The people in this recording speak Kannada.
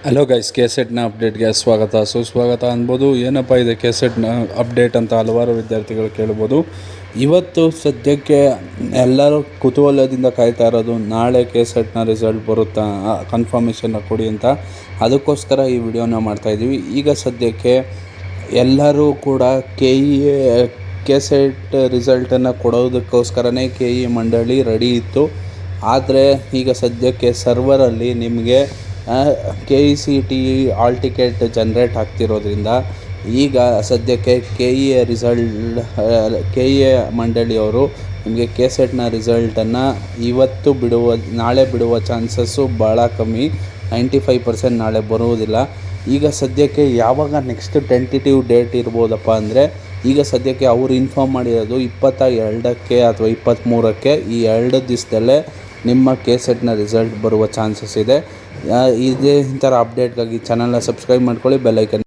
ಹಲೋ ಗೈಸ್, ಕೆಸೆಟ್ನ ಅಪ್ಡೇಟ್ಗೆ ಸ್ವಾಗತ ಸುಸ್ವಾಗತ ಅನ್ಬೋದು. ಏನಪ್ಪ ಇದೆ ಕೆಸೆಟ್ನ ಅಪ್ಡೇಟ್ ಅಂತ ಹಲವಾರು ವಿದ್ಯಾರ್ಥಿಗಳು ಕೇಳ್ಬೋದು. ಇವತ್ತು ಸದ್ಯಕ್ಕೆ ಎಲ್ಲರೂ ಕುತೂಹಲದಿಂದ ಕಾಯ್ತಾ ಇರೋದು ನಾಳೆ ಕೆಸೆಟ್ನ ರಿಸಲ್ಟ್ ಬರುತ್ತಾ, ಕನ್ಫರ್ಮೇಷನ್ನ ಕೊಡಿ ಅಂತ. ಅದಕ್ಕೋಸ್ಕರ ಈ ವಿಡಿಯೋನ ಮಾಡ್ತಾಯಿದ್ದೀವಿ. ಈಗ ಸದ್ಯಕ್ಕೆ ಎಲ್ಲರೂ ಕೂಡ ಕೆಸೆಟ್ ರಿಸಲ್ಟನ್ನು ಕೊಡೋದಕ್ಕೋಸ್ಕರನೇ KE ಮಂಡಳಿ ರೆಡಿ ಇತ್ತು. ಆದರೆ ಈಗ ಸದ್ಯಕ್ಕೆ ಸರ್ವರಲ್ಲಿ ನಿಮಗೆ KECET ಆಲ್ ಟಿಕೆಟ್ ಜನ್ರೇಟ್ ಆಗ್ತಿರೋದ್ರಿಂದ ಈಗ ಸದ್ಯಕ್ಕೆ KE ಮಂಡಳಿಯವರು ನಿಮಗೆ ಕೆಸೆಟ್ನ ರಿಸಲ್ಟನ್ನು ನಾಳೆ ಬಿಡುವ ಚಾನ್ಸಸ್ಸು ಭಾಳ ಕಮ್ಮಿ. 95% ನಾಳೆ ಬರುವುದಿಲ್ಲ. ಈಗ ಸದ್ಯಕ್ಕೆ ಯಾವಾಗ ನೆಕ್ಸ್ಟ್ ಟೆಂಟೇಟಿವ್ ಡೇಟ್ ಇರ್ಬೋದಪ್ಪ ಅಂದರೆ, ಈಗ ಸದ್ಯಕ್ಕೆ ಅವರು ಇನ್ಫಾರ್ಮ್ ಮಾಡಿರೋದು 22ಕ್ಕೆ ಅಥವಾ 23ಕ್ಕೆ. ಈ 2 ದಿವಸದಲ್ಲೇ ನಿಮ್ಮ ಕೆಸೆಟ್ನ ರಿಸಲ್ಟ್ ಬರುವ ಚಾನ್ಸಸ್ ಇದೆ. ಇದೇ ಥರ ಅಪ್ಡೇಟ್ಗಾಗಿ ಚಾನಲ್ನ ಸಬ್ಸ್ಕ್ರೈಬ್ ಮಾಡ್ಕೊಳ್ಳಿ, ಬೆಲ್ ಐಕನ್